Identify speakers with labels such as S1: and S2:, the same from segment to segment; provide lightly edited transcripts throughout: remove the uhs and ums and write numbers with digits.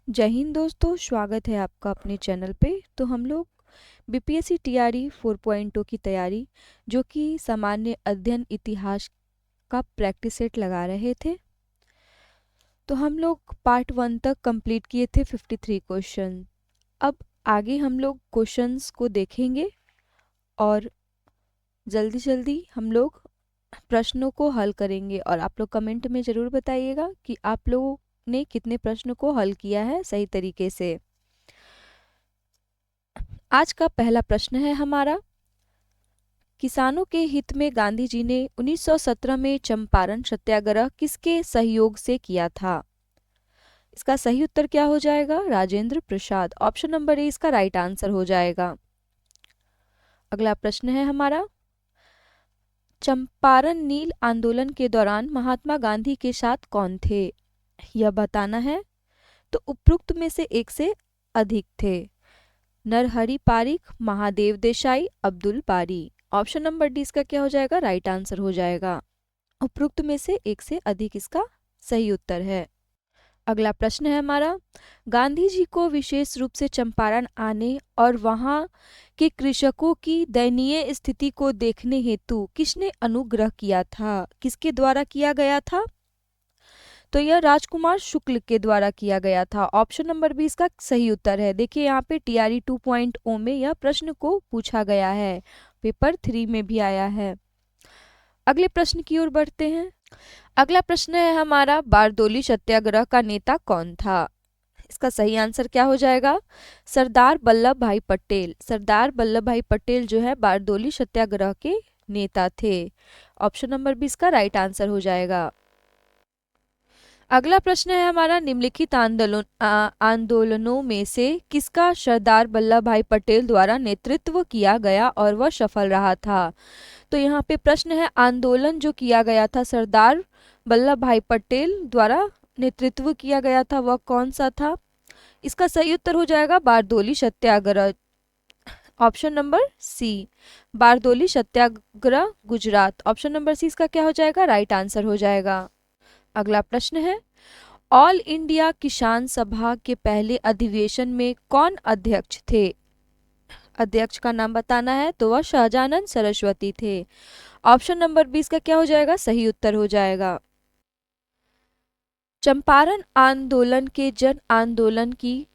S1: जय हिंद दोस्तों, स्वागत है आपका अपने चैनल पे। तो हम लोग बीपीएससी टीआरई 4.0 की तैयारी जो कि सामान्य अध्ययन इतिहास का प्रैक्टिस सेट लगा रहे थे। तो हम लोग पार्ट 1 तक कंप्लीट किए थे 53 क्वेश्चन। अब आगे हम लोग क्वेश्चंस को देखेंगे और जल्दी जल्दी हम लोग प्रश्नों को हल करेंगे। और आप लोग कमेंट में ज़रूर बताइएगा कि आप लोगों ने कितने प्रश्नों को हल किया है सही तरीके से। आज का पहला प्रश्न है हमारा, किसानों के हित में गांधी जी ने 1917 में चंपारण सत्याग्रह किसके सहयोग से किया था? इसका सही उत्तर क्या हो जाएगा? Rajendra Prasad. Option number A इसका राइट आंसर हो जाएगा। अगला प्रश्न है हमारा, चंपारण नील आंदोलन के दौरान महात्मा गांधी के साथ कौन थे? यह बताना है। तो उपरोक्त में से एक से अधिक थे। नरहरि पारिख, महादेव देसाई, अब्दुल बारी। ऑप्शन नंबर डी इसका क्या हो जाएगा? राइट आंसर हो जाएगा। उपरोक्त में से एक से अधिक इसका सही उत्तर है। अगला प्रश्न है हमारा, गांधी जी को विशेष रूप से चंपारण आने और वहां के कृषकों की दयनीय स्थिति को देखने हेतु किसने अनुग्रह किया था? किसके द्वारा किया गया था? तो यह राजकुमार शुक्ल के द्वारा किया गया था। ऑप्शन नंबर बी इसका सही उत्तर है। देखिए यहाँ पे टीआरई 2.0 में यह प्रश्न को पूछा गया है, पेपर 3 में भी आया है। अगले प्रश्न की ओर बढ़ते हैं। अगला प्रश्न है हमारा, बारदोली सत्याग्रह का नेता कौन था? इसका सही आंसर क्या हो जाएगा? सरदार वल्लभ भाई पटेल। सरदार वल्लभ भाई पटेल जो है बारदोली सत्याग्रह के नेता थे। ऑप्शन नंबर बी इसका राइट आंसर हो जाएगा। अगला प्रश्न है हमारा, निम्नलिखित आंदोलनों में से किसका सरदार वल्लभ भाई पटेल द्वारा नेतृत्व किया गया और वह सफल रहा था? तो यहाँ पे प्रश्न है, आंदोलन जो किया गया था सरदार वल्लभ भाई पटेल द्वारा नेतृत्व किया गया था वह कौन सा था? इसका सही उत्तर हो जाएगा बारदोली सत्याग्रह। ऑप्शन नंबर सी, Bardoli Satyagraha Gujarat. Option number C इसका क्या हो जाएगा? राइट आंसर हो जाएगा। अगला प्रश्न है, ऑल इंडिया किसान सभा के पहले अधिवेशन में कौन अध्यक्ष थे? अध्यक्ष का नाम बताना है। तो वह शाहजानंद सरस्वती थे। ऑप्शन नंबर 20 का क्या हो जाएगा? सही उत्तर हो जाएगा। चंपारण आंदोलन के जन आंदोलन की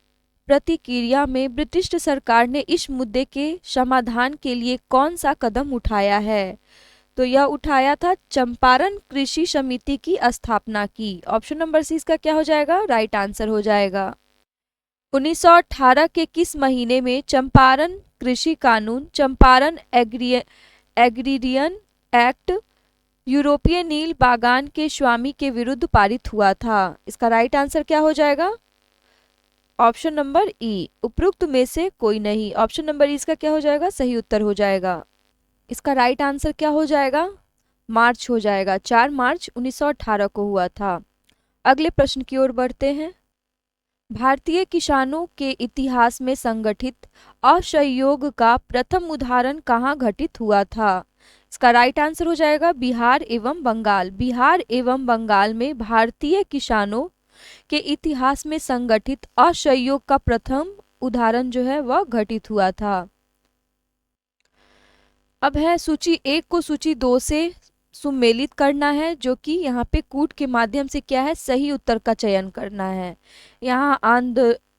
S1: प्रतिक्रिया में ब्रिटिश सरकार ने इस मुद्दे के समाधान के लिए कौन सा कदम उठाया है? तो यह उठाया था चंपारण कृषि समिति की स्थापना की। ऑप्शन नंबर सी इसका क्या हो जाएगा? राइट आंसर हो जाएगा। 1918 के किस महीने में चंपारण कृषि कानून, चंपारण एग्रीरियन एक्ट, यूरोपीय नील बागान के स्वामी के विरुद्ध पारित हुआ था? इसका राइट आंसर क्या हो जाएगा? ऑप्शन नंबर ई, उपरोक्त में से कोई नहीं। ऑप्शन नंबर ई इसका क्या हो जाएगा? सही उत्तर हो जाएगा। इसका राइट आंसर क्या हो जाएगा? मार्च हो जाएगा। 4 मार्च 1918 को हुआ था। अगले प्रश्न की ओर बढ़ते हैं। भारतीय किसानों के इतिहास में संगठित असहयोग का प्रथम उदाहरण कहाँ घटित हुआ था? इसका राइट आंसर हो जाएगा बिहार एवं बंगाल। बिहार एवं बंगाल में भारतीय किसानों के इतिहास में संगठित असहयोग का प्रथम उदाहरण जो है वह घटित हुआ था। अब है सूची 1 को सूची 2 से सुमेलित करना है, जो कि यहाँ पे कूट के माध्यम से क्या है? सही उत्तर का चयन करना है। यहाँ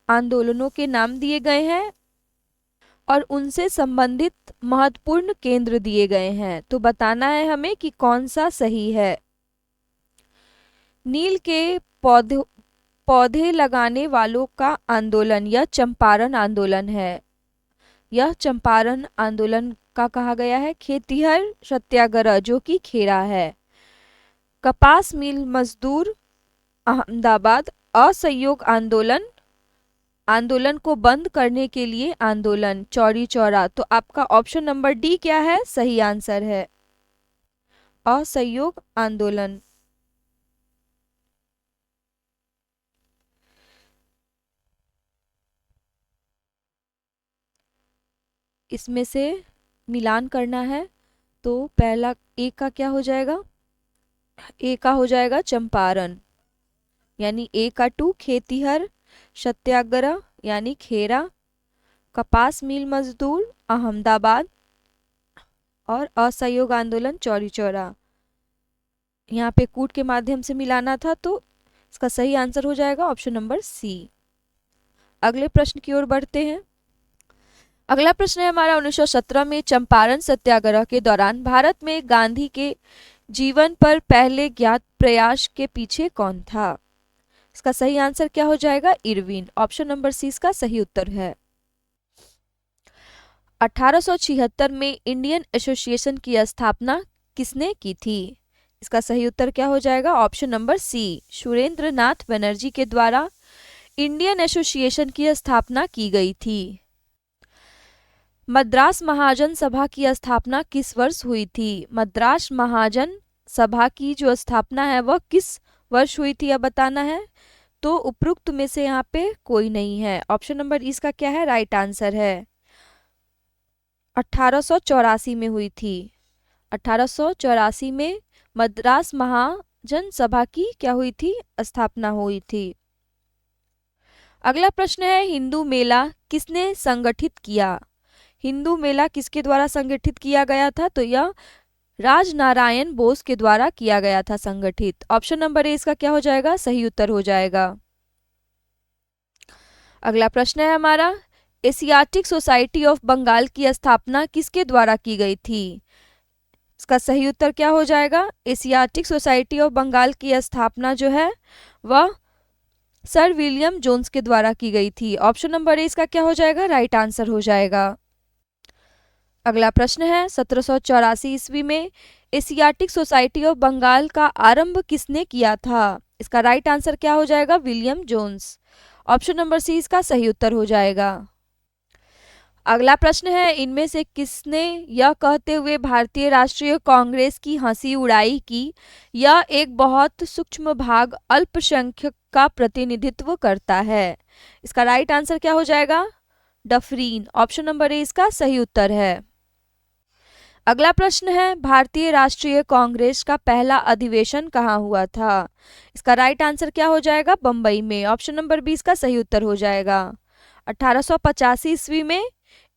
S1: आंदोलनों के नाम दिए गए हैं और उनसे संबंधित महत्वपूर्ण केंद्र दिए गए हैं। तो बताना है हमें कि कौन सा सही है। नील के पौधे लगाने वालों का आंदोलन, यह चंपारण आंदोलन है। यह चंपारण आंदोलन का कहा गया है। खेतिहर सत्याग्रह जो कि खेड़ा है। कपास मिल मजदूर अहमदाबाद असहयोग आंदोलन, आंदोलन को बंद करने के लिए आंदोलन चौरी चौरा। तो आपका ऑप्शन नंबर डी क्या है? सही आंसर है असहयोग आंदोलन। इसमें से मिलान करना है। तो पहला ए का क्या हो जाएगा? ए का हो जाएगा चंपारण, यानी ए का 2 खेतिहर सत्याग्रह यानी खेरा, कपास मिल मजदूर अहमदाबाद और असहयोग आंदोलन चौरी चौरा। यहाँ पे कूट के माध्यम से मिलाना था, तो इसका सही आंसर हो जाएगा ऑप्शन नंबर सी। अगले प्रश्न की ओर बढ़ते हैं। अगला प्रश्न है हमारा, 1917 में चंपारण सत्याग्रह के दौरान भारत में गांधी के जीवन पर पहले ज्ञात प्रयास के पीछे कौन था? इसका सही आंसर क्या हो जाएगा? इरविन। ऑप्शन नंबर सी इसका सही उत्तर है। 1876 में इंडियन एसोसिएशन की स्थापना किसने की थी? इसका सही उत्तर क्या हो जाएगा? ऑप्शन नंबर सी, सुरेंद्र नाथ बनर्जी के द्वारा इंडियन एसोसिएशन की स्थापना की गई थी। मद्रास महाजन सभा की स्थापना किस वर्ष हुई थी? मद्रास महाजन सभा की जो स्थापना है वह किस वर्ष हुई थी, यह बताना है। तो उपरोक्त में से यहाँ पे कोई नहीं है। ऑप्शन नंबर इसका क्या है? राइट आंसर है, 1884 में हुई थी। 1884 में मद्रास महाजन सभा की क्या हुई थी? स्थापना हुई थी। अगला प्रश्न है, हिंदू मेला किसने संगठित किया? हिंदू मेला किसके द्वारा संगठित किया गया था? तो यह राजनारायण बोस के द्वारा किया गया था संगठित। ऑप्शन नंबर ए इसका क्या हो जाएगा? सही उत्तर हो जाएगा। अगला प्रश्न है हमारा, एशियाटिक सोसाइटी ऑफ बंगाल की स्थापना किसके द्वारा की गई थी? इसका सही उत्तर क्या हो जाएगा? एशियाटिक सोसाइटी ऑफ बंगाल की स्थापना जो है वह सर विलियम जोन्स के द्वारा की गई थी। ऑप्शन नंबर ए इसका क्या हो जाएगा? राइट आंसर हो जाएगा। अगला प्रश्न है, 1784 ईस्वी में एशियाटिक सोसाइटी ऑफ बंगाल का आरंभ किसने किया था? इसका राइट आंसर क्या हो जाएगा? William Jones. Option number C इसका सही उत्तर हो जाएगा। अगला प्रश्न है, इनमें से किसने यह कहते हुए भारतीय राष्ट्रीय कांग्रेस की हंसी उड़ाई कि यह एक बहुत सूक्ष्म भाग अल्पसंख्यक का प्रतिनिधित्व करता है? इसका राइट आंसर क्या हो जाएगा? डफरीन। ऑप्शन नंबर ए इसका सही उत्तर है। अगला प्रश्न है, भारतीय राष्ट्रीय कांग्रेस का पहला अधिवेशन कहाँ हुआ था? इसका राइट आंसर क्या हो जाएगा? बंबई में। ऑप्शन नंबर बी इसका सही उत्तर हो जाएगा। 1885 ईस्वी में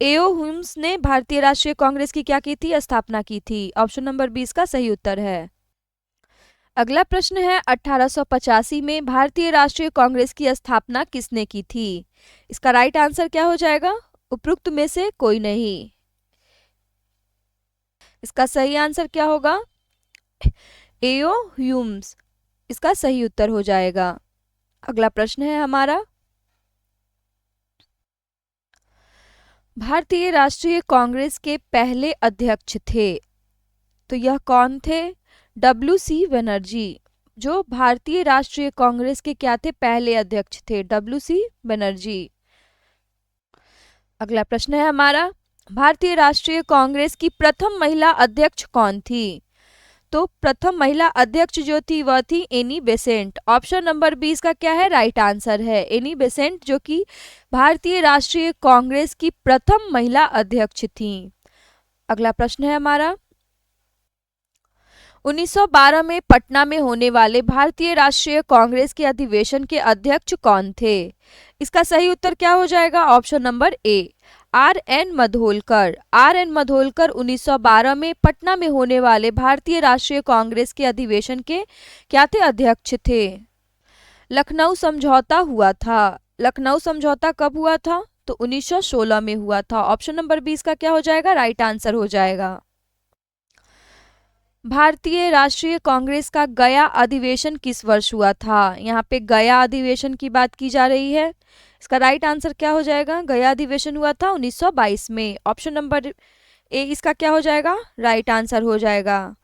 S1: एओ ह्यूम्स ने भारतीय राष्ट्रीय कांग्रेस की क्या की थी? स्थापना की थी। ऑप्शन नंबर बी इसका सही उत्तर है। अगला प्रश्न है, 1885 में भारतीय राष्ट्रीय कांग्रेस की स्थापना किसने की थी? इसका राइट आंसर क्या हो जाएगा? उपरोक्त में से कोई नहीं। इसका सही आंसर क्या होगा? एओ ह्यूम्स इसका सही उत्तर हो जाएगा। अगला प्रश्न है हमारा, भारतीय राष्ट्रीय कांग्रेस के पहले अध्यक्ष थे, तो यह कौन थे? डब्ल्यू.सी. बनर्जी, जो भारतीय राष्ट्रीय कांग्रेस के क्या थे? पहले अध्यक्ष थे, डब्ल्यू.सी. बनर्जी। अगला प्रश्न है हमारा, भारतीय राष्ट्रीय कांग्रेस की प्रथम महिला अध्यक्ष कौन थी? तो प्रथम महिला अध्यक्ष जो थी वह थी Annie Besant. Option number B इसका क्या है? राइट आंसर है, एनी बेसेंट, जो कि भारतीय राष्ट्रीय कांग्रेस की प्रथम महिला अध्यक्ष थी। अगला प्रश्न है हमारा, 1912 में पटना में होने वाले भारतीय राष्ट्रीय कांग्रेस के अधिवेशन के अध्यक्ष कौन थे? इसका सही उत्तर क्या हो जाएगा? Option number A, RN. Madholkar. RN. Madholkar 1912 में पटना में होने वाले भारतीय राष्ट्रीय कांग्रेस के अधिवेशन के क्या थे? अध्यक्ष थे। लखनऊ समझौता हुआ था। लखनऊ समझौता कब हुआ था? तो 1916 में हुआ था। ऑप्शन नंबर 20 का क्या हो जाएगा? राइट आंसर हो जाएगा। भारतीय राष्ट्रीय कांग्रेस का गया अधिवेशन किस वर्ष हुआ था? यहाँ पे गया अधिवेशन की बात की जा रही है। इसका राइट आंसर क्या हो जाएगा? गया अधिवेशन हुआ था 1922 में। ऑप्शन नंबर ए इसका क्या हो जाएगा? राइट आंसर हो जाएगा।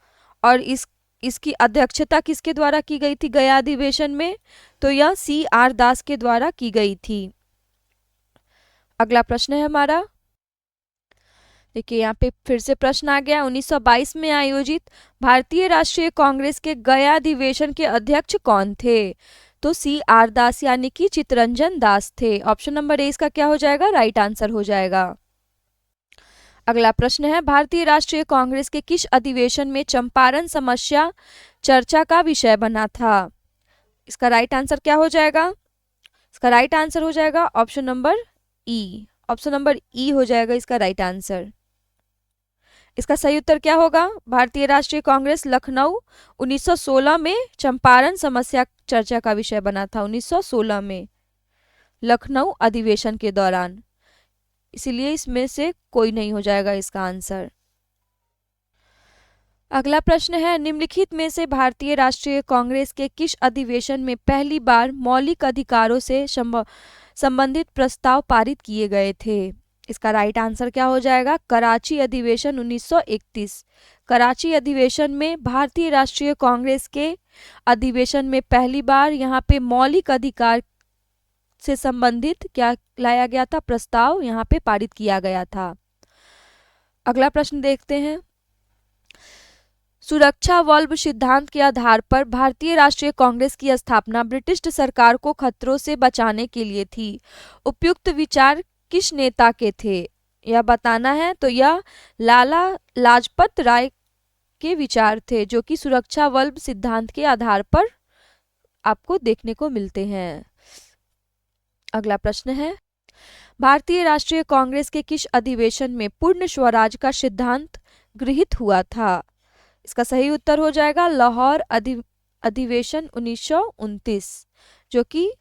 S1: और इसकी अध्यक्षता किसके द्वारा की गई थी गया अधिवेशन में? तो यह C.R. दास के द्वारा की गई थी। अगला प्रश्न है हमारा, देखिए यहाँ पे फिर से प्रश्न आ गया, 1922 में आयोजित भारतीय राष्ट्रीय कांग्रेस के गया अधिवेशन के अध्यक्ष कौन थे? तो C.R. दास यानी कि चित्तरंजन दास थे। ऑप्शन नंबर ए इसका क्या हो जाएगा? राइट आंसर हो जाएगा। अगला प्रश्न है, भारतीय राष्ट्रीय कांग्रेस के किस अधिवेशन में चंपारण समस्या चर्चा का विषय बना था? इसका राइट आंसर क्या हो जाएगा? इसका राइट आंसर हो जाएगा ऑप्शन नंबर ई। ऑप्शन नंबर ई हो जाएगा इसका राइट आंसर। इसका सही उत्तर क्या होगा? भारतीय राष्ट्रीय कांग्रेस लखनऊ 1916 में चंपारण समस्या चर्चा का विषय बना था, 1916 में लखनऊ अधिवेशन के दौरान। इसीलिए इसमें से कोई नहीं हो जाएगा इसका आंसर। अगला प्रश्न है, निम्नलिखित में से भारतीय राष्ट्रीय कांग्रेस के किस अधिवेशन में पहली बार मौलिक अधिकारों से संबंधित प्रस्ताव पारित किए गए थे? इसका राइट आंसर क्या हो जाएगा? कराची अधिवेशन 1931। कराची अधिवेशन में भारतीय राष्ट्रीय कांग्रेस के अधिवेशन में पहली बार यहाँ पे मौलिक अधिकार से संबंधित क्या लाया गया था? प्रस्ताव यहाँ पे पारित किया गया था। अगला प्रश्न देखते हैं, सुरक्षा वल्ब सिद्धांत के आधार पर भारतीय राष्ट्रीय कांग्रेस की स्थापना ब्रिटिश सरकार को खतरों से बचाने के लिए थी। उपयुक्त विचार किस नेता के थे? यह बताना है। तो यह लाला लाजपत राय के विचार थे, जो कि सुरक्षा वल्ब सिद्धांत के आधार पर आपको देखने को मिलते हैं। अगला प्रश्न है, भारतीय राष्ट्रीय कांग्रेस के किस अधिवेशन में पूर्ण स्वराज का सिद्धांत गृहीत हुआ था? इसका सही उत्तर हो जाएगा लाहौर अधिवेशन 1929, जो कि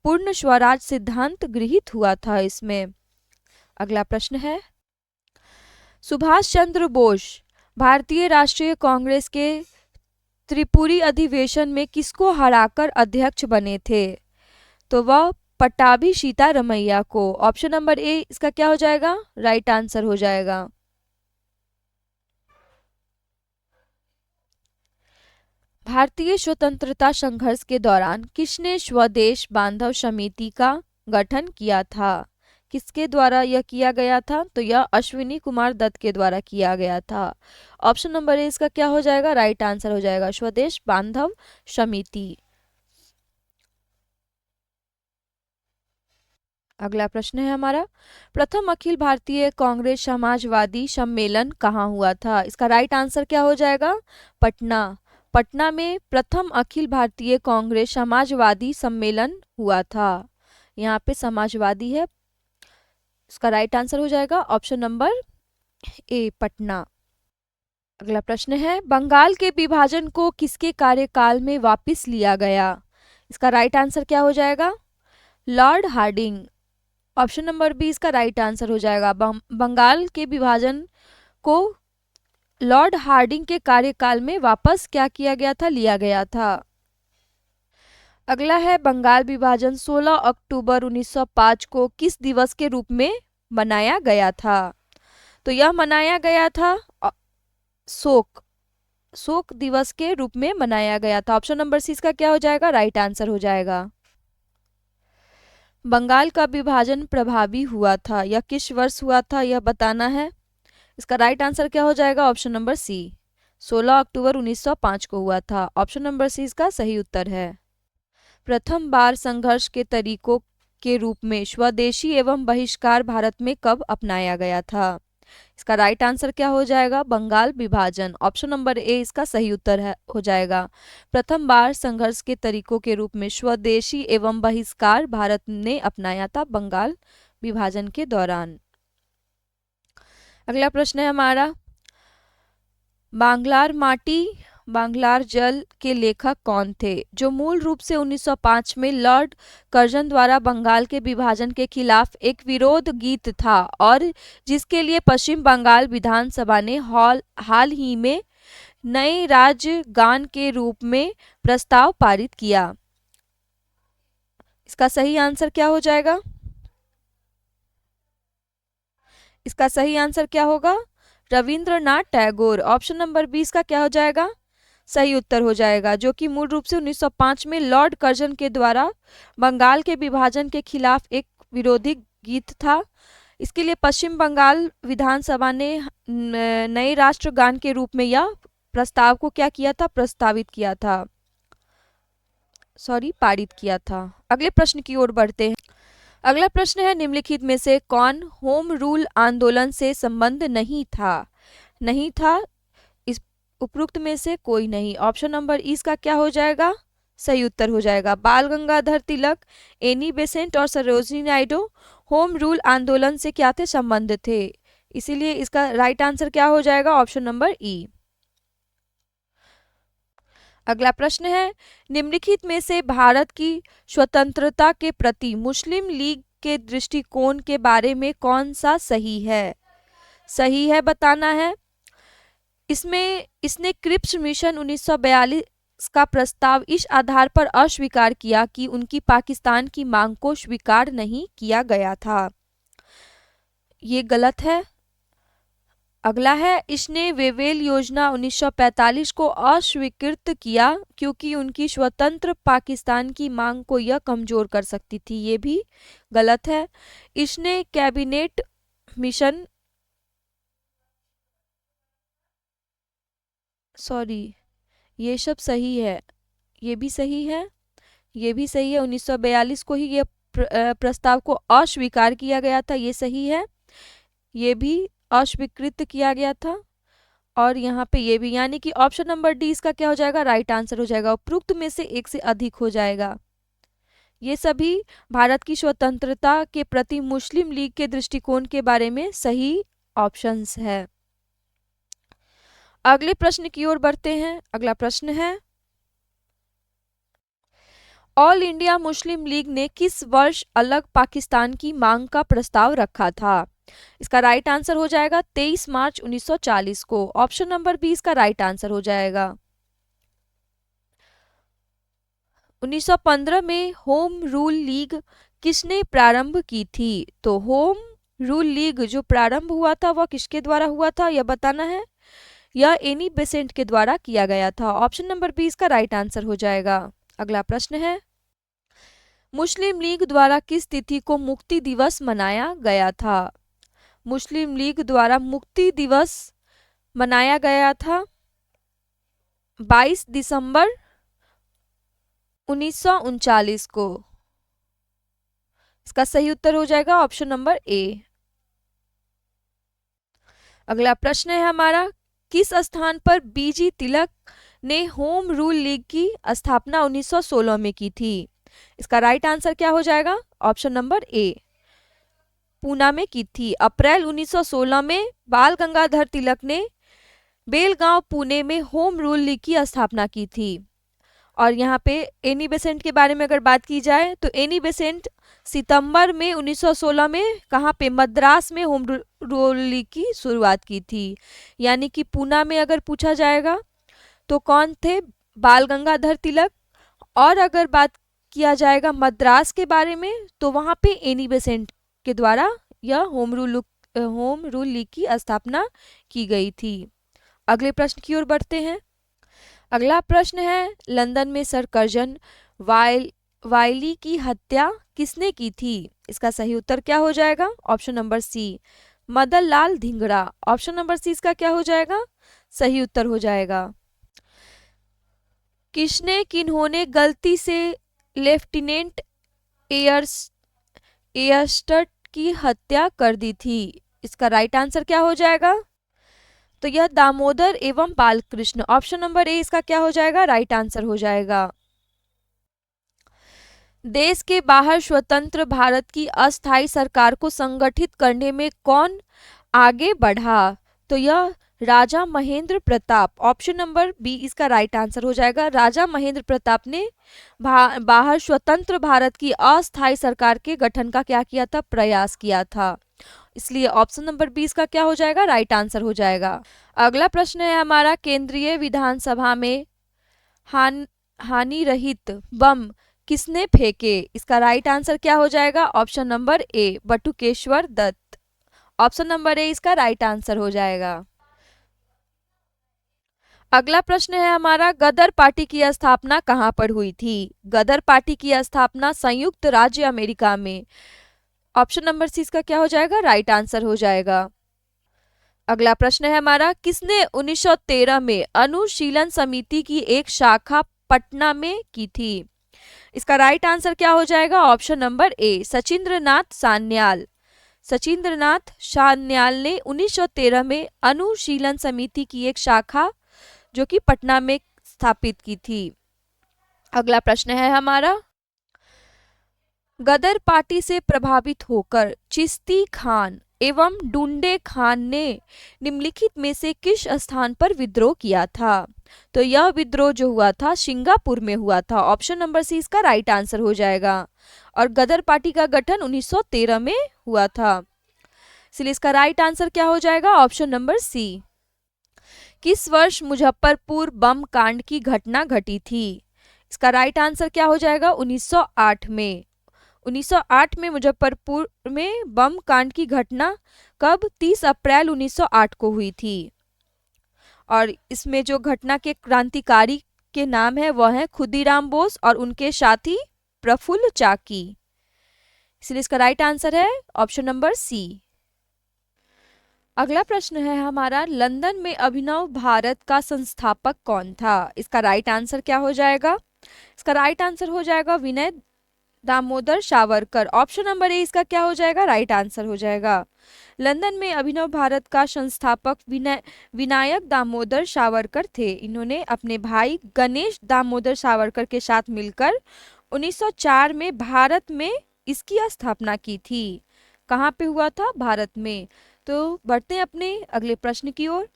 S1: पूर्ण स्वराज सिद्धांत गृहीत हुआ था इसमें। अगला प्रश्न है, सुभाष चंद्र बोस भारतीय राष्ट्रीय कांग्रेस के त्रिपुरी अधिवेशन में किसको हराकर अध्यक्ष बने थे? तो वह पट्टाभी सीतारमैया को। ऑप्शन नंबर ए इसका क्या हो जाएगा? राइट आंसर हो जाएगा। भारतीय स्वतंत्रता संघर्ष के दौरान किसने स्वदेश बांधव समिति का गठन किया था? किसके द्वारा यह किया गया था? तो यह अश्विनी कुमार दत्त के द्वारा किया गया था। ऑप्शन नंबर ए इसका क्या हो जाएगा? राइट आंसर हो जाएगा स्वदेश बांधव समिति। अगला प्रश्न है हमारा, प्रथम अखिल भारतीय कांग्रेस समाजवादी सम्मेलन कहाँ हुआ था? इसका राइट आंसर क्या हो जाएगा? पटना। पटना में प्रथम अखिल भारतीय कांग्रेस समाजवादी सम्मेलन हुआ था। यहाँ पे समाजवादी है, इसका राइट आंसर हो जाएगा ऑप्शन नंबर ए पटना। अगला प्रश्न है, बंगाल के विभाजन को किसके कार्यकाल में वापस लिया गया? इसका राइट आंसर क्या हो जाएगा? Lord Hardinge. Option number B इसका राइट आंसर हो जाएगा। बंगाल के विभाजन को लॉर्ड हार्डिंग के कार्यकाल में वापस क्या किया गया था? लिया गया था। अगला है, बंगाल विभाजन 16 अक्टूबर 1905 को किस दिवस के रूप में मनाया गया था? तो यह मनाया गया था शोक दिवस के रूप में मनाया गया था। ऑप्शन नंबर सी इसका क्या हो जाएगा? राइट आंसर हो जाएगा। बंगाल का विभाजन प्रभावी हुआ था, यह किस वर्ष हुआ था यह बताना है। इसका राइट आंसर क्या हो जाएगा? ऑप्शन नंबर सी 16 अक्टूबर 1905 को हुआ था। ऑप्शन नंबर सी इसका सही उत्तर है। प्रथम बार संघर्ष के तरीकों के रूप में स्वदेशी एवं बहिष्कार भारत में कब अपनाया गया था? इसका राइट आंसर क्या हो जाएगा? बंगाल विभाजन। ऑप्शन नंबर ए इसका सही उत्तर है हो जाएगा। प्रथम बार संघर्ष के तरीकों के रूप में स्वदेशी एवं बहिष्कार भारत ने अपनाया था बंगाल विभाजन के दौरान। अगला प्रश्न है हमारा, बांग्लार माटी बांग्लार जल के लेखक कौन थे? जो मूल रूप से 1905 में लॉर्ड कर्जन द्वारा बंगाल के विभाजन के खिलाफ एक विरोध गीत था और जिसके लिए पश्चिम बंगाल विधानसभा ने हाल ही में नए राज्य गान के रूप में प्रस्ताव पारित किया। इसका सही आंसर क्या हो जाएगा? इसका सही आंसर क्या होगा? रविंद्रनाथ टैगोर। ऑप्शन नंबर 20 का क्या हो जाएगा? सही उत्तर हो जाएगा, जो कि मूल रूप से 1905 में लॉर्ड कर्जन के द्वारा बंगाल के विभाजन के खिलाफ एक विरोधी गीत था। इसके लिए पश्चिम बंगाल विधानसभा ने नए राष्ट्रगान के रूप में यह प्रस्ताव को क्या किया था? प्रस्तावित किया था, पारित किया था। अगले प्रश्न की ओर बढ़ते हैं। अगला प्रश्न है, निम्नलिखित में से कौन होम रूल आंदोलन से संबंध नहीं था? नहीं था, इस उपरोक्त में से कोई नहीं। ऑप्शन नंबर इसका क्या हो जाएगा? सही उत्तर हो जाएगा। बाल गंगाधर तिलक, एनी बेसेंट और सरोजिनी नायडू होम रूल आंदोलन से क्या थे, संबंधित थे। इसीलिए इसका राइट आंसर क्या हो जाएगा, ऑप्शन नंबर ई। अगला प्रश्न है, निम्नलिखित में से भारत की स्वतंत्रता के प्रति मुस्लिम लीग के दृष्टिकोण के बारे में कौन सा सही है। सही है बताना है। इसमें इसने क्रिप्स मिशन 1942 का प्रस्ताव इस आधार पर अस्वीकार किया कि उनकी पाकिस्तान की मांग को स्वीकार नहीं किया गया था। ये गलत है। अगला है, इसने वेवेल योजना 1945 को अस्वीकृत किया क्योंकि उनकी स्वतंत्र पाकिस्तान की मांग को यह कमजोर कर सकती थी। ये भी गलत है। इसने कैबिनेट मिशन ये सब सही है। ये भी सही है, ये भी सही है। 1942 को ही ये प्रस्ताव को अस्वीकार किया गया था, ये सही है। ये भी अस्वीकृत किया गया था। और यहाँ पे ये भी, यानी कि ऑप्शन नंबर डी इसका क्या हो जाएगा, राइट आंसर हो जाएगा। उपरोक्त में से एक से अधिक हो जाएगा। ये सभी भारत की स्वतंत्रता के प्रति मुस्लिम लीग के दृष्टिकोण के बारे में सही ऑप्शंस है। अगले प्रश्न की ओर बढ़ते हैं। अगला प्रश्न है, ऑल इंडिया मुस्लिम लीग ने किस वर्ष अलग पाकिस्तान की मांग का प्रस्ताव रखा था। इसका राइट आंसर हो जाएगा 23 मार्च 1940 को। ऑप्शन नंबर बी इसका राइट आंसर हो जाएगा। 1915 में होम रूल लीग किसने प्रारंभ की थी। तो होम रूल लीग जो प्रारंभ हुआ था वह किसके द्वारा हुआ था, यह बताना है। यह एनी बेसेंट के द्वारा किया गया था। ऑप्शन नंबर बी इसका राइट आंसर हो जाएगा। अगला प्रश्न है, मुस्लिम लीग द्वारा किस तिथि को मुक्ति दिवस मनाया गया था। मुस्लिम लीग द्वारा मुक्ति दिवस मनाया गया था 22 दिसंबर 1939 को। इसका सही उत्तर हो जाएगा ऑप्शन नंबर ए। अगला प्रश्न है हमारा, किस स्थान पर बीजी तिलक ने होम रूल लीग की स्थापना 1916 में की थी। इसका राइट आंसर क्या हो जाएगा, ऑप्शन नंबर ए, पूना में की थी। अप्रैल 1916 में बाल गंगाधर तिलक ने बेलगांव पुणे में होम रूल लीग की स्थापना की थी। और यहाँ पे एनी बेसेंट के बारे में अगर बात की जाए तो एनी बेसेंट सितंबर में 1916 में कहाँ पे, मद्रास में होम रूल लीग की शुरुआत की थी। यानी कि पूना में अगर पूछा जाएगा तो कौन थे, बाल गंगाधर तिलक। और अगर बात किया जाएगा मद्रास के बारे में तो वहाँ पे एनी बेसेंट के द्वारा यह होम रूल लीग की स्थापना की गई थी। अगले प्रश्न की ओर बढ़ते हैं। अगला प्रश्न है, लंदन में सर कर्जन वायली की हत्या किसने की थी। इसका सही उत्तर क्या हो जाएगा, ऑप्शन नंबर सी, Madan Lal Dhingra. Option number C इसका क्या हो जाएगा, सही उत्तर हो जाएगा। किन्होंने गलती से लेफ्टिनेंट एयरस्टट की हत्या कर दी थी। इसका राइट आंसर क्या हो जाएगा, तो यह दामोदर एवं बालकृष्ण। ऑप्शन नंबर ए इसका क्या हो जाएगा, राइट आंसर हो जाएगा। देश के बाहर स्वतंत्र भारत की अस्थायी सरकार को संगठित करने में कौन आगे बढ़ा। तो यह Raja Mahendra Pratap. Option number B इसका राइट आंसर हो जाएगा। राजा महेंद्र प्रताप ने बाहर स्वतंत्र भारत की अस्थायी सरकार के गठन का क्या किया था, प्रयास किया था। इसलिए ऑप्शन नंबर 20 का क्या हो जाएगा, राइट आंसर हो जाएगा। अगला प्रश्न है हमारा, केंद्रीय विधानसभा में हानि रहित बम किसने फेंके। इसका राइट आंसर क्या हो जाएगा, option number A, Batukeshwar Dutt. Option number A इसका राइट आंसर हो जाएगा। अगला प्रश्न है हमारा, गदर पार्टी की स्थापना कहां पर हुई थी। गदर पार्टी की स्थापना संयुक्त राज्य अमेरिका में। ऑप्शन नंबर सी इसका क्या हो जाएगा, राइट आंसर हो जाएगा। अगला प्रश्न है हमारा, किसने 1913 में अनुशीलन समिति की एक शाखा पटना में की थी। इसका राइट आंसर क्या हो जाएगा, ऑप्शन नंबर ए, सचिंद्रनाथ सान्याल। सचिंद्रनाथ सान्याल ने 1913 में अनुशीलन समिति की एक शाखा जो कि पटना में स्थापित की थी। अगला प्रश्न है हमारा, गदर पार्टी से प्रभावित होकर चिश्ती खान एवं डुंडे खान ने निम्नलिखित में से किस स्थान पर विद्रोह किया था? तो यह विद्रोह जो हुआ था सिंगापुर में हुआ था। ऑप्शन नंबर सी इसका राइट आंसर हो जाएगा। और गदर पार्टी का गठन 1913 में हुआ था, इसलिए इसका राइट आंसर क्या हो जाएगा? Option number C. किस वर्ष मुजफ्फरपुर बम कांड की घटना घटी थी? इसका राइट आंसर क्या हो जाएगा? 1908 में। 1908 में मुजफ्फरपुर में बम कांड की घटना कब? 30 अप्रैल 1908 को हुई थी। और इसमें जो घटना के क्रांतिकारी के नाम है वह है खुदीराम बोस और उनके साथी प्रफुल्ल चाकी, इसलिए इसका राइट आंसर है ऑप्शन नंबर सी। अगला प्रश्न है हमारा, लंदन में अभिनव भारत का संस्थापक कौन था? इसका राइट आंसर क्या हो जाएगा? इसका राइट आंसर हो जाएगा Vinay Damodar Savarkar. Option number A इसका क्या हो जाएगा? राइट आंसर हो जाएगा। लंदन में अभिनव भारत का संस्थापक विनायक दामोदर सावरकर थे। इन्होंने अपने भाई गणेश दामोदर सावरकर के साथ मिलकर 1904 में भारत में इसकी स्थापना की थी। कहाँ पे हुआ था? भारत में। तो बढ़ते हैं अपने अगले प्रश्न की ओर।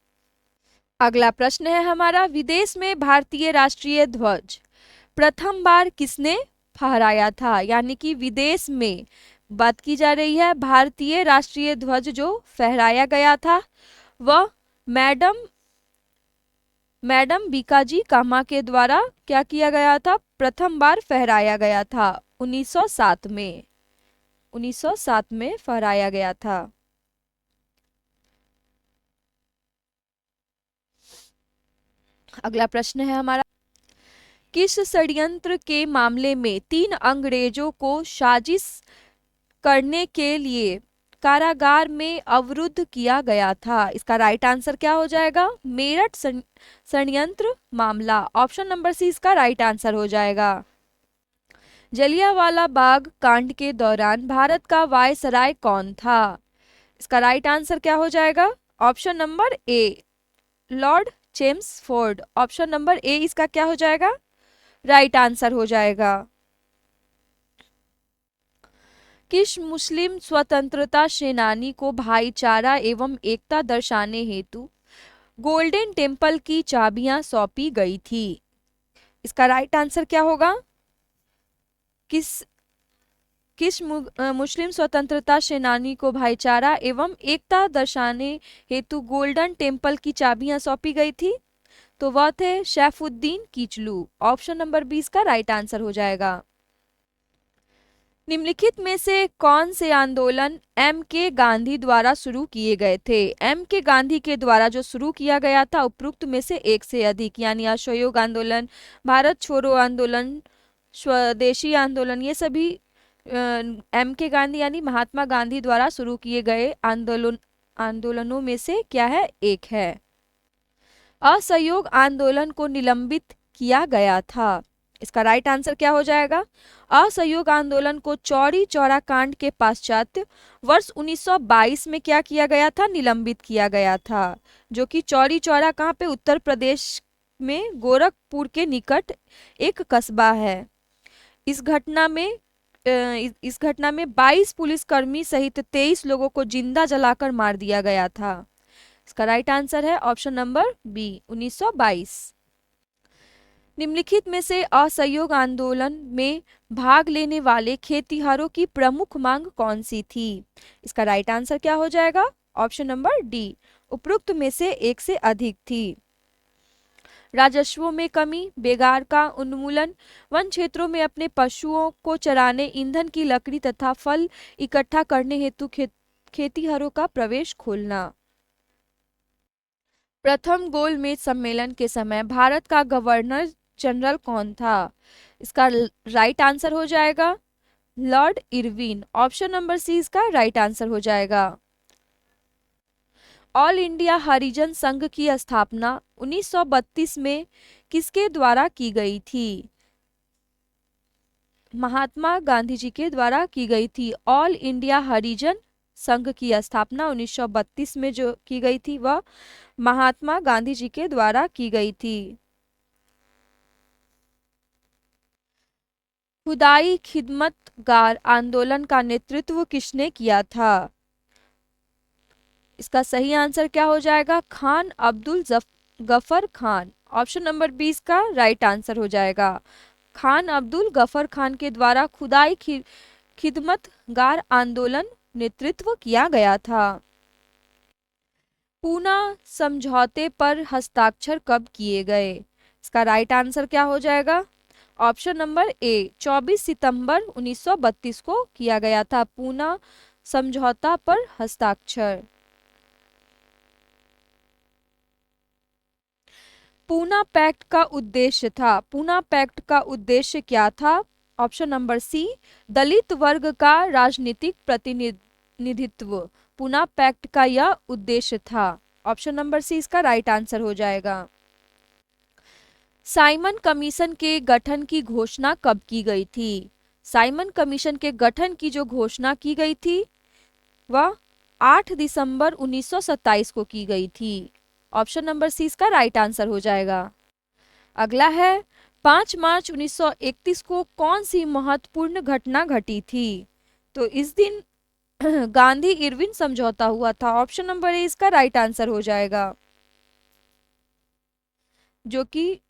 S1: अगला प्रश्न है हमारा, विदेश में भारतीय राष्ट्रीय ध्वज प्रथम बार किसने फहराया था? यानी कि विदेश में बात की जा रही है, भारतीय राष्ट्रीय ध्वज जो फहराया गया था वह मैडम बीकाजी कामा के द्वारा क्या किया गया था? प्रथम बार फहराया गया था 1907 में। 1907 में फहराया गया था। अगला प्रश्न है हमारा, किस षड्यंत्र के मामले में 3 अंग्रेजों को साजिश करने के लिए कारागार में अवरुद्ध किया गया था? इसका राइट आंसर क्या हो जाएगा? मेरठ षड्यंत्र मामला। ऑप्शन नंबर सी इसका राइट आंसर हो जाएगा। जलियांवाला बाग कांड के दौरान भारत का वायसराय कौन था? इसका राइट आंसर क्या हो जाएगा? Option number A Lord Chelmsford. Option number A इसका क्या हो जाएगा? राइट आंसर हो जाएगा। किस मुस्लिम स्वतंत्रता सेनानी को भाईचारा एवं एकता दर्शाने हेतु गोल्डन टेम्पल की चाबियां सौंपी गई थी? इसका राइट आंसर क्या होगा? किस किस मुस्लिम स्वतंत्रता सेनानी को भाईचारा एवं एकता दर्शाने हेतु गोल्डन टेम्पल की चाबियां सौंपी गई थी? तो वह थे सैफुद्दीन किचलू। ऑप्शन नंबर 20 का राइट आंसर हो जाएगा। निम्नलिखित में से कौन से आंदोलन एम के गांधी द्वारा शुरू किए गए थे? एम के गांधी के द्वारा जो शुरू किया गया था उपरोक्त में से एक से अधिक, यानी असहयोग आंदोलन, भारत छोड़ो आंदोलन, स्वदेशी आंदोलन, ये सभी एम के गांधी यानी महात्मा गांधी द्वारा शुरू किए गए आंदोलनों में से क्या है? एक है। असहयोग आंदोलन को निलंबित किया गया था। इसका राइट आंसर क्या हो जाएगा? असहयोग आंदोलन को चौरी चौरा कांड के पश्चात वर्ष 1922 में क्या किया गया था? निलंबित किया गया था। जो कि चौरी चौरा कहाँ पे? उत्तर प्रदेश में गोरखपुर के निकट एक कस्बा है। इस घटना में 22 पुलिसकर्मी सहित 23 लोगों को जिंदा जलाकर मार दिया गया था। इसका राइट आंसर है ऑप्शन नंबर बी 1922। निम्नलिखित में से असहयोग आंदोलन में भाग लेने वाले खेतिहरों की प्रमुख मांग कौन सी थी? इसका राइट आंसर क्या हो जाएगा? ऑप्शन नंबर डी उपरोक्त में से एक से अधिक थी। राजस्वों में कमी, बेगार का उन्मूलन, वन क्षेत्रों में अपने पशुओं को चराने, ईंधन की लकड़ी तथा फल इकट्ठा करने हेतु खेतिहरों का प्रवेश खोलना। प्रथम गोलमेज सम्मेलन के समय भारत का गवर्नर जनरल कौन था? इसका राइट आंसर हो जाएगा Lord Irwin. Option number C इसका राइट आंसर हो जाएगा। ऑल इंडिया हरिजन संघ की स्थापना 1932 में किसके द्वारा की गई थी? महात्मा गांधी जी के द्वारा की गई थी। ऑल इंडिया हरिजन संघ की स्थापना 1932 में जो की गई थी वह महात्मा गांधी जी के द्वारा की गई थी। खुदाई खिदमतगार आंदोलन का नेतृत्व किसने किया था? इसका सही आंसर क्या हो जाएगा? Khan Abdul Gruffudd Khan. Option number 20 का राइट आंसर हो जाएगा। खान अब्दुल गफर खान के द्वारा खुदाई खिदमतगार आंदोलन नेतृत्व किया गया था। पूना समझौते पर हस्ताक्षर कब किए गए? इसका राइट आंसर क्या हो जाएगा? ऑप्शन नंबर ए 24 सितंबर 1932 को किया गया था पूना समझौता पर हस्ताक्षर। पूना पैक्ट का उद्देश्य था। पूना पैक्ट का उद्देश्य क्या था? ऑप्शन नंबर सी दलित वर्ग का राजनीतिक प्रतिनिधित्व। पूना पैक्ट का यह उद्देश्य था। ऑप्शन नंबर सी इसका राइट आंसर हो जाएगा। साइमन कमीशन के गठन की घोषणा कब की गई थी? साइमन कमीशन के गठन की जो घोषणा की गई थी वह 8 दिसंबर 1927 को की गई थी। ऑप्शन नंबर सी इसका राइट आंसर हो जाएगा। अगला है 5 मार्च 1931 को कौन सी महत्वपूर्ण घटना घटी थी? तो इस दिन गांधी इरविन समझौता हुआ था। ऑप्शन नंबर ए इसका राइट आंसर हो जाएगा, जो कि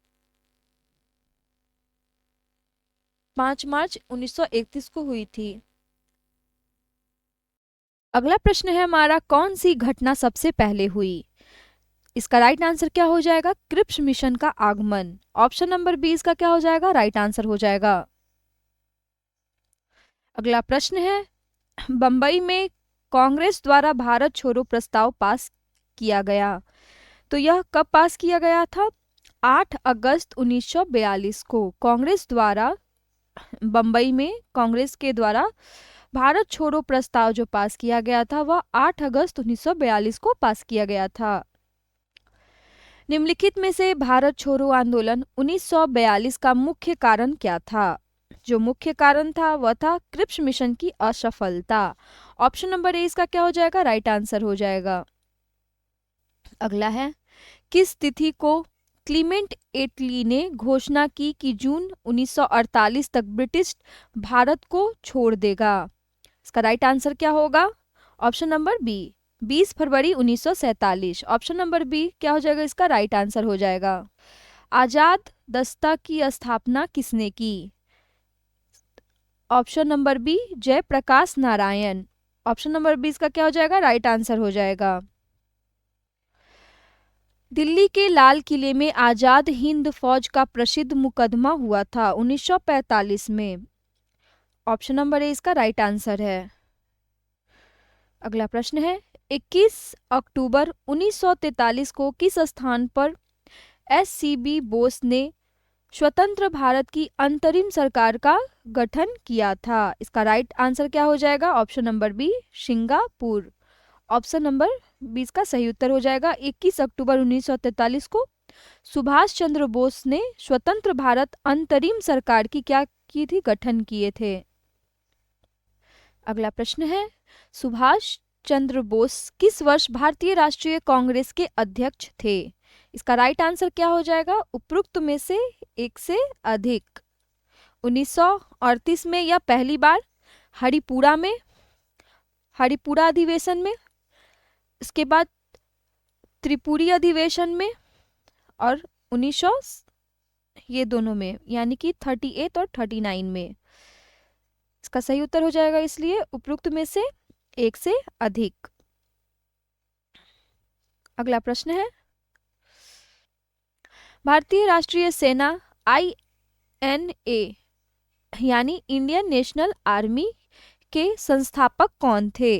S1: 5 मार्च 1931 को हुई थी। अगला प्रश्न है हमारा, कौन सी घटना सबसे पहले हुई? इसका राइट आंसर क्या हो जाएगा? क्रिप्स मिशन का आगमन। ऑप्शन नंबर 20 का क्या हो जाएगा? राइट आंसर हो जाएगा। अगला प्रश्न है, बंबई में कांग्रेस द्वारा भारत छोड़ो प्रस्ताव पास किया गया, तो यह कब पास किया गया था? 8 अगस्त 1942 को कांग्रेस द्वारा बंबई में कांग्रेस के द्वारा भारत छोड़ो प्रस्ताव जो पास किया गया था वह 8 अगस्त 1942 को पास किया गया था। निम्नलिखित में से भारत छोड़ो आंदोलन 1942 का मुख्य कारण क्या था? जो मुख्य कारण था वह था क्रिप्स मिशन की असफलता। ऑप्शन नंबर ए इसका क्या हो जाएगा? राइट आंसर हो जाएगा। अगला है, किस तिथि को क्लीमेंट एटली ने घोषणा की कि जून 1948 तक ब्रिटिश भारत को छोड़ देगा? इसका राइट आंसर क्या होगा? ऑप्शन नंबर बी 20 फरवरी 1947। ऑप्शन नंबर बी क्या हो जाएगा? इसका राइट आंसर हो जाएगा। आजाद दस्ता की स्थापना किसने की? Option number B Jayaprakash Narayan. Option number B इसका क्या हो जाएगा? राइट आंसर हो जाएगा। दिल्ली के लाल किले में आजाद हिंद फौज का प्रसिद्ध मुकदमा हुआ था 1945 में। ऑप्शन नंबर ए इसका राइट आंसर है। अगला प्रश्न है, 21 अक्टूबर 1943 को किस स्थान पर एससीबी बोस ने स्वतंत्र भारत की अंतरिम सरकार का गठन किया था? इसका राइट आंसर क्या हो जाएगा? Option number B Singapore. Option number 20 का सही उत्तर हो जाएगा। 21 अक्टूबर 1943 को सुभाष चंद्र बोस ने स्वतंत्र भारत अंतरिम सरकार की क्या की थी? गठन किए थे। अगला प्रश्न है, सुभाष चंद्र बोस किस वर्ष भारतीय राष्ट्रीय कांग्रेस के अध्यक्ष थे? इसका राइट आंसर क्या हो जाएगा? उपरोक्त में से एक से अधिक। 1938 में या पहली बार हरिपुरा अधिवेशन में, इसके बाद त्रिपुरी अधिवेशन में और 1900 ये दोनों में, यानी कि 38 और 39 में। इसका सही उत्तर हो जाएगा इसलिए उपरोक्त में से एक से अधिक। अगला प्रश्न है, भारतीय राष्ट्रीय सेना INA यानी इंडियन नेशनल आर्मी के संस्थापक कौन थे?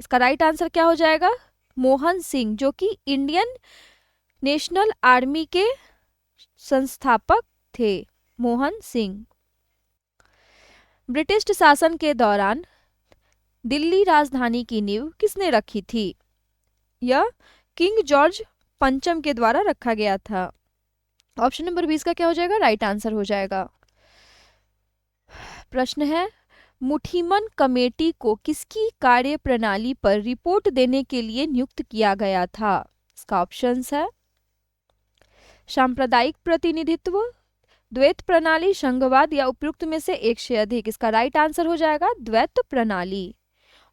S1: इसका राइट आंसर क्या हो जाएगा? मोहन सिंह, जो कि इंडियन नेशनल आर्मी के संस्थापक थे, मोहन सिंह। ब्रिटिश शासन के दौरान दिल्ली राजधानी की नींव किसने रखी थी? यह किंग जॉर्ज पंचम के द्वारा रखा गया था। ऑप्शन नंबर 20 का क्या हो जाएगा? राइट आंसर हो जाएगा। प्रश्न है, मुठीमन कमेटी को किसकी कार्य प्रणाली पर रिपोर्ट देने के लिए नियुक्त किया गया था? इसका ऑप्शंस है सांप्रदायिक प्रतिनिधित्व, द्वैत प्रणाली, संघवाद या उपयुक्त में से एक से अधिक। इसका राइट आंसर हो जाएगा द्वैत प्रणाली।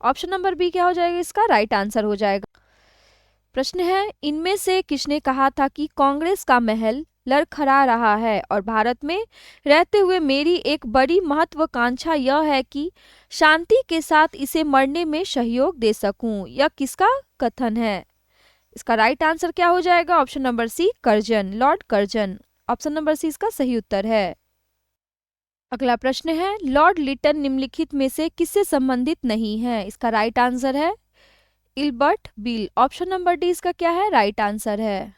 S1: ऑप्शन नंबर बी क्या हो जाएगा, इसका राइट आंसर हो जाएगा। प्रश्न है, इनमें से किसने कहा था कि कांग्रेस का महल लड़खड़ा रहा है और भारत में रहते हुए मेरी एक बड़ी महत्वाकांक्षा यह है कि शांति के साथ इसे मरने में सहयोग दे सकूं। यह किसका कथन है? इसका राइट आंसर क्या हो जाएगा? Option number C, Curzon, Lord Curzon. Option number C इसका सही उत्तर है। अगला प्रश्न है, लॉर्ड लिटन निम्नलिखित में से किससे संबंधित नहीं है? इसका राइट आंसर है Ilbert bill. Option number D इसका क्या है? राइट आंसर है।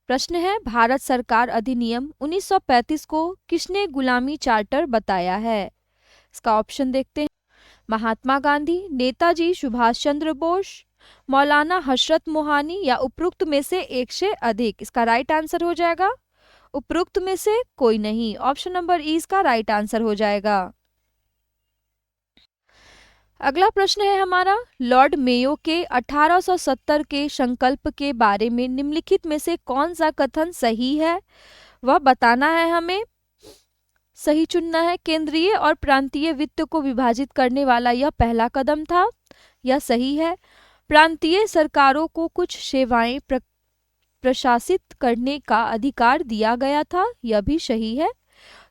S1: प्रश्न है, भारत सरकार अधिनियम 1935 को किसने गुलामी चार्टर बताया है? इसका ऑप्शन देखते हैं। महात्मा गांधी, नेताजी सुभाष चंद्र बोस, मौलाना हजरत मोहानी या उपरोक्त में से एक से अधिक। इसका राइट आंसर हो जाएगा उपरोक्त में से कोई नहीं। ऑप्शन नंबर ई इसका राइट आंसर हो जाएगा। अगला प्रश्न है हमारा, लॉर्ड मेयो के 1870 के संकल्प के बारे में निम्नलिखित में से कौन सा कथन सही है वह बताना है हमें, सही चुनना है। केंद्रीय और प्रांतीय वित्त को विभाजित करने वाला यह पहला कदम था, यह सही है। प्रांतीय सरकारों को कुछ सेवाएं प्रशासित करने का अधिकार दिया गया था, यह भी सही है।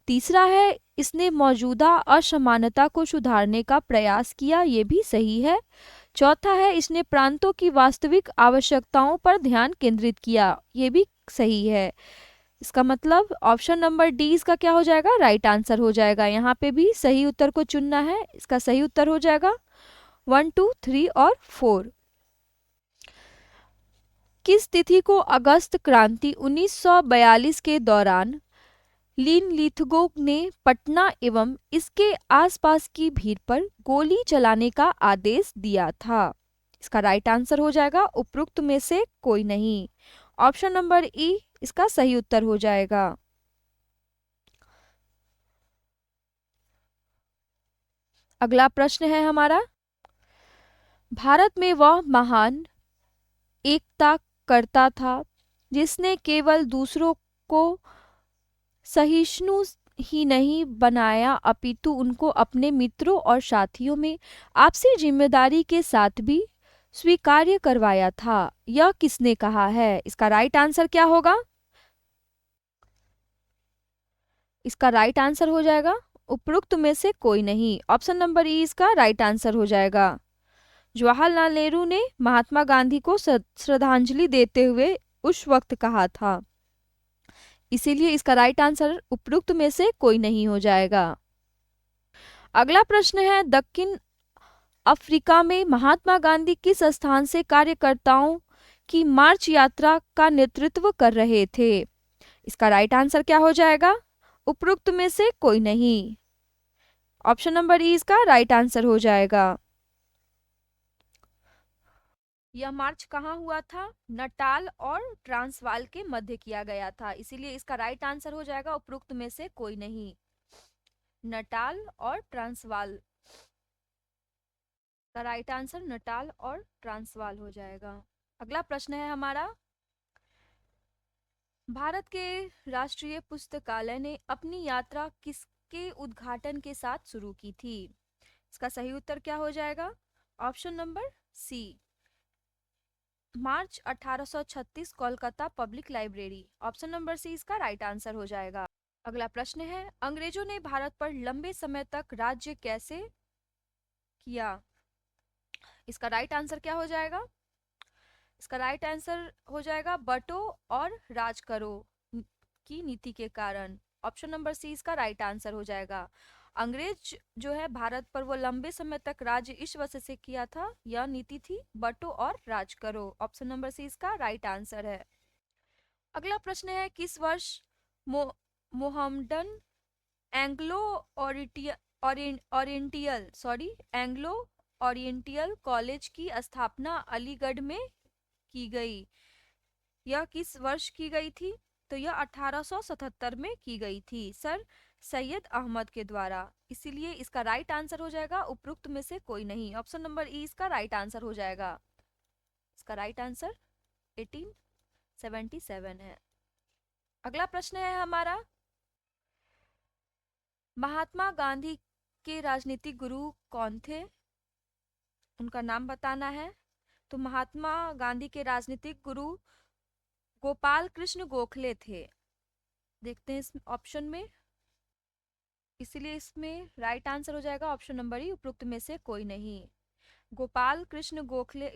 S1: तीसरा है, इसने मौजूदा असमानता को सुधारने का प्रयास किया, ये भी सही है। चौथा है, इसने प्रांतों की वास्तविक आवश्यकताओं पर ध्यान केंद्रित किया, ये भी सही है। इसका मतलब ऑप्शन नंबर डी इसका क्या हो जाएगा? राइट आंसर हो जाएगा। यहाँ पे भी सही उत्तर को चुनना है। इसका सही उत्तर हो जाएगा 1, 2, 3 और 4। किस तिथि को अगस्त क्रांति 1942 के दौरान लिन लिथगो ने पटना एवं इसके आसपास की भीड़ पर गोली चलाने का आदेश दिया था? इसका राइट आंसर हो जाएगा उपरोक्त में से कोई नहीं। ऑप्शन नंबर ई इसका सही उत्तर हो जाएगा। अगला प्रश्न है हमारा, भारत में वह महान एकता करता था जिसने केवल दूसरों को सहिष्णु ही नहीं बनाया अपितु उनको अपने मित्रों और साथियों में आपसी जिम्मेदारी के साथ भी स्वीकार्य करवाया था। यह किसने कहा है? इसका राइट आंसर क्या होगा? इसका राइट आंसर हो जाएगा उपरोक्त में से कोई नहीं। ऑप्शन नंबर ई इसका राइट आंसर हो जाएगा। जवाहरलाल नेहरू ने महात्मा गांधी को श्रद्धांजलि देते हुए उस वक्त कहा था, इसीलिए इसका राइट आंसर उपरोक्त में से कोई नहीं हो जाएगा। अगला प्रश्न है, दक्षिण अफ्रीका में महात्मा गांधी किस स्थान से कार्यकर्ताओं की मार्च यात्रा का नेतृत्व कर रहे थे? इसका राइट आंसर क्या हो जाएगा? उपरोक्त में से कोई नहीं। ऑप्शन नंबर ई इसका राइट आंसर हो जाएगा। यह मार्च कहाँ हुआ था? नटाल और ट्रांसवाल के मध्य किया गया था, इसीलिए इसका राइट आंसर हो जाएगा उपरोक्त में से कोई नहीं। नटाल और ट्रांसवाल का राइट आंसर नटाल और ट्रांसवाल हो जाएगा। अगला प्रश्न है हमारा, भारत के राष्ट्रीय पुस्तकालय ने अपनी यात्रा किसके उद्घाटन के साथ शुरू की थी? इसका सही उत्तर क्या हो जाएगा? Option number C, March 1836 Kolkata public library. Option number C इसका राइट आंसर हो जाएगा। अगला प्रश्न है, अंग्रेजों ने भारत पर लंबे समय तक राज्य कैसे किया? इसका राइट आंसर क्या हो जाएगा? इसका राइट आंसर हो जाएगा बटो और राज करो की नीति के कारण। ऑप्शन नंबर सी इसका राइट आंसर हो जाएगा। अंग्रेज जो है भारत पर वो लंबे समय तक राज्य इस वजह से किया था, यह नीति थी बटो और राज करो। ऑप्शन नंबर सी इसका राइट आंसर है। अगला प्रश्न है, किस वर्ष Mohammedan Anglo Anglo oriental college की स्थापना अलीगढ़ में की गई? यह किस वर्ष की गई थी? तो यह 1877 में की गई थी सर सैयद अहमद के द्वारा, इसीलिए इसका राइट आंसर हो जाएगा उपरोक्त में से कोई नहीं। ऑप्शन नंबर ई इसका राइट आंसर हो जाएगा। इसका राइट आंसर 1877 है। अगला प्रश्न है हमारा, महात्मा गांधी के राजनीतिक गुरु कौन थे? उनका नाम बताना है। तो महात्मा गांधी के राजनीतिक गुरु गोपाल कृष्ण गोखले थे। देखते हैं इस ऑप्शन में, इसीलिए इसमें राइट आंसर हो जाएगा ऑप्शन नंबर ई, उपरोक्त में से कोई नहीं। गोपाल कृष्ण गोखले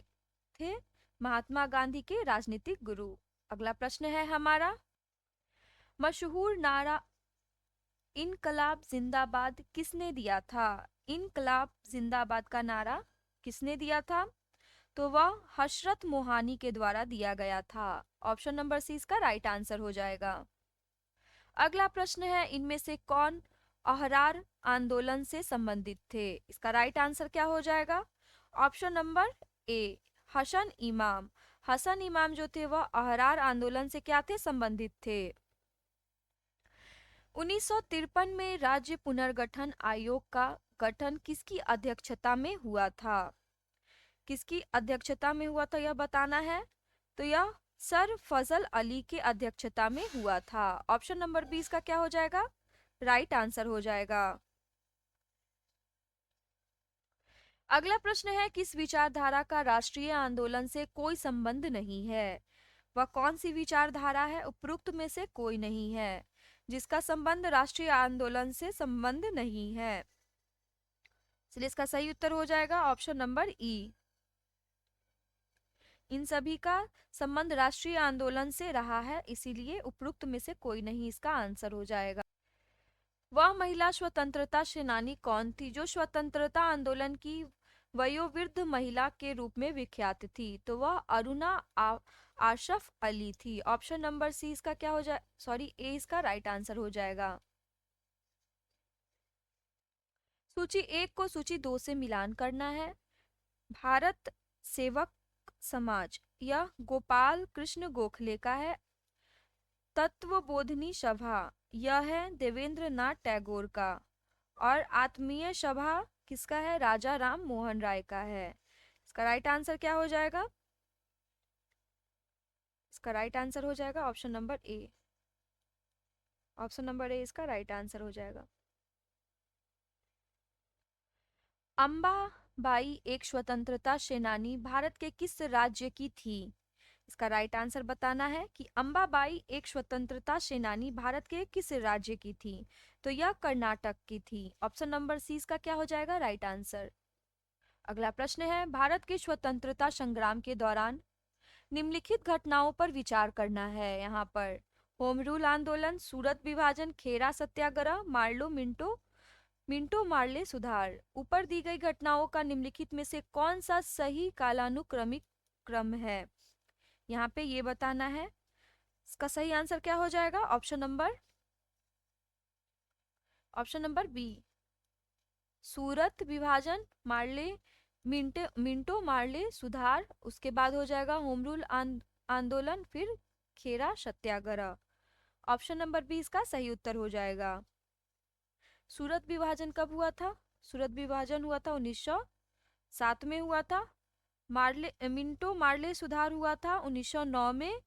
S1: थे महात्मा गांधी के राजनीतिक गुरु। अगला प्रश्न है हमारा, मशहूर नारा इनकलाब जिंदाबाद किसने दिया था? इनकलाब जिंदाबाद का नारा किसने दिया था? तो वह हशरत मोहानी के द्वारा दिया गया था। ऑप्शन नंबर सी इसका राइट आंसर हो जाएगा। अगला प्रश्न है, इनमें से कौन अहरार आंदोलन से संबंधित थे? इसका राइट आंसर क्या हो जाएगा? ऑप्शन नंबर ए, हसन इमाम। हसन इमाम जो थे वह अहरार आंदोलन से क्या थे? संबंधित थे। 1953 में राज्य पुनर्गठन आयोग का गठन किसकी अध्यक्षता में हुआ था? किसकी अध्यक्षता में हुआ था यह बताना है। तो यह सर फजल अली के अध्यक्षता में हुआ था। ऑप्शन नंबर 20 का क्या हो जाएगा? राइट आंसर हो जाएगा। अगला प्रश्न है, किस विचारधारा का राष्ट्रीय आंदोलन से कोई संबंध नहीं है? वह कौन सी विचारधारा है? उपरोक्त में से कोई नहीं है जिसका संबंध राष्ट्रीय आंदोलन से संबंध नहीं है, इसलिए इसका सही उत्तर हो जाएगा ऑप्शन नंबर ई। इन सभी का संबंध राष्ट्रीय आंदोलन से रहा है, इसीलिए उपरोक्त में से कोई नहीं इसका आंसर हो जाएगा। वह महिला स्वतंत्रता सेनानी कौन थी जो स्वतंत्रता आंदोलन की वयोवृद्ध महिला के रूप में विख्यात थी? तो वह अरुणा आशफ अली थी। ऑप्शन नंबर सी इसका क्या हो जाए, सॉरी ए इसका राइट आंसर हो जाएगा। सूची 1 को सूची 2 से मिलान करना है। भारत सेवक समाज यह गोपाल कृष्ण गोखले का है। तत्वबोधिनी सभा यह है देवेंद्र नाथ टैगोर का। और आत्मीय सभा किसका है? राजा राम मोहन राय का है। इसका राइट आंसर क्या हो जाएगा? इसका राइट आंसर हो जाएगा option number A. Option number A इसका राइट आंसर हो जाएगा। अंबाबाई एक स्वतंत्रता सेनानी भारत के किस राज्य की थी? इसका राइट आंसर बताना है कि अंबाबाई एक स्वतंत्रता सेनानी भारत के किस राज्य की थी? तो यह कर्नाटक की थी। ऑप्शन नंबर सी इसका क्या हो जाएगा? Right answer. अगला प्रश्न है, भारत के स्वतंत्रता संग्राम के दौरान निम्नलिखित घटनाओं पर विचार करना है। यहाँ पर होम रूल आंदोलन, सूरत विभाजन, खेरा सत्याग्रह, मार्लो मिंटो मिंटो मार्ले सुधार। ऊपर दी गई घटनाओं का निम्नलिखित में से कौन सा सही कालानुक्रमिक क्रम है? यहाँ पे ये बताना है। इसका सही आंसर क्या हो जाएगा? ऑप्शन नंबर बी, सूरत विभाजन, मार्ले मिंटो मार्ले सुधार, उसके बाद हो जाएगा होम रूल आंदोलन, फिर खेरा सत्याग्रह। ऑप्शन नंबर बी इसका सही उत्तर हो जाएगा। सूरत विभाजन कब हुआ था? सूरत विभाजन हुआ था 1907 में हुआ था। मिंटो मार्ले सुधार हुआ था 1909 में।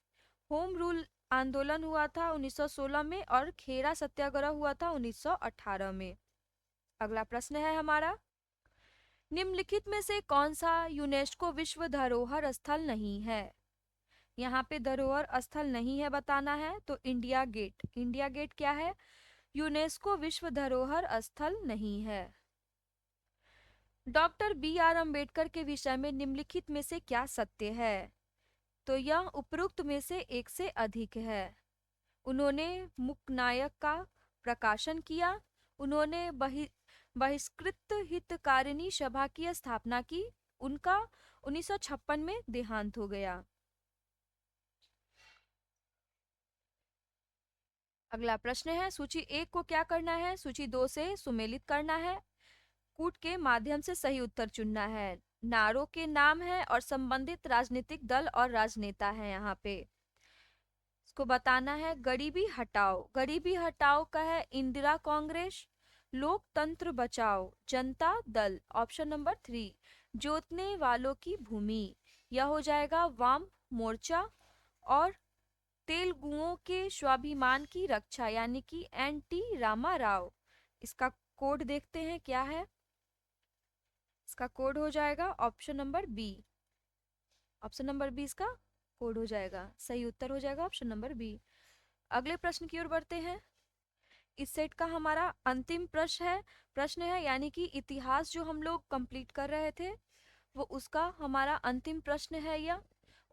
S1: होम रूल आंदोलन हुआ था 1916 में और खेरा सत्याग्रह हुआ था 1918 में। अगला प्रश्न है हमारा, निम्नलिखित में से कौन सा यूनेस्को विश्व धरोहर स्थल नहीं है? यहाँ पे धरोहर स्थल नहीं है बताना है। तो इंडिया गेट, इंडिया गेट क्या है? यूनेस्को विश्व धरोहर स्थल नहीं है। डॉक्टर बी आर अम्बेडकर के विषय में निम्नलिखित में से क्या सत्य है? तो यह उपरोक्त में से एक से अधिक है। उन्होंने मूकनायक का प्रकाशन किया। उन्होंने बहिष्कृत हितकारिणी सभा की स्थापना की। उनका 1956 में देहांत हो गया। अगला प्रश्न है, सूची 1 को क्या करना है? सूची 2 से सुमेलित करना है। कूट के माध्यम से सही उत्तर चुनना है। नारों के नाम है और संबंधित राजनीतिक दल और राजनेता है। यहाँ पे इसको बताना है। गरीबी हटाओ, गरीबी हटाओ का है इंदिरा कांग्रेस। लोकतंत्र बचाओ जनता दल, ऑप्शन नंबर 3। जोतने वालों की भूमि, यह हो जाएगा वाम मोर्चा। और तेलुगुओं के स्वाभिमान की रक्षा यानी कि एन.टी. रामा राव। इसका कोड देखते हैं क्या है। इसका कोड हो जाएगा option number B. Option number B इसका कोड हो जाएगा, सही उत्तर हो जाएगा ऑप्शन नंबर बी। अगले प्रश्न की ओर बढ़ते हैं। इस सेट का हमारा अंतिम प्रश्न है यानी कि इतिहास जो हम लोग कंप्लीट कर रहे थे वो उसका हमारा अंतिम प्रश्न है। यह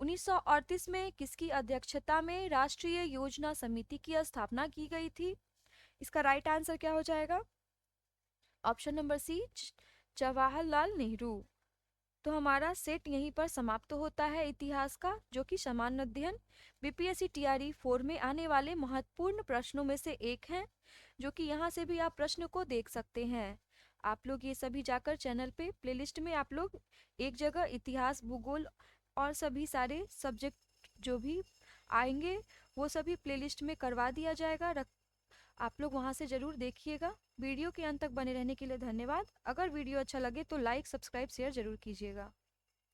S1: 1938 में किसकी अध्यक्षता में राष्ट्रीय योजना समिति की स्थापना की गई थी। इसका राइट आंसर क्या हो जाएगा, option number C, Jawaharlal Nehru. तो हमारा सेट यहीं पर समाप्त होता है इतिहास का, जो कि सामान्य अध्ययन बीपीएससी टीआरई 4 में आने वाले महत्वपूर्ण प्रश्नों में से एक है, जो कि यहाँ से भी आप प्रश्न को देख सकते हैं। आप लोग ये सभी जाकर चैनल पे प्लेलिस्ट में आप लोग एक जगह इतिहास, भूगोल और सभी सारे सब्जेक्ट जो भी आएंगे वो सभी प्लेलिस्ट में करवा दिया जाएगा। आप लोग वहाँ से ज़रूर देखिएगा। वीडियो के अंत तक बने रहने के लिए धन्यवाद। अगर वीडियो अच्छा लगे तो लाइक, सब्सक्राइब, शेयर ज़रूर कीजिएगा।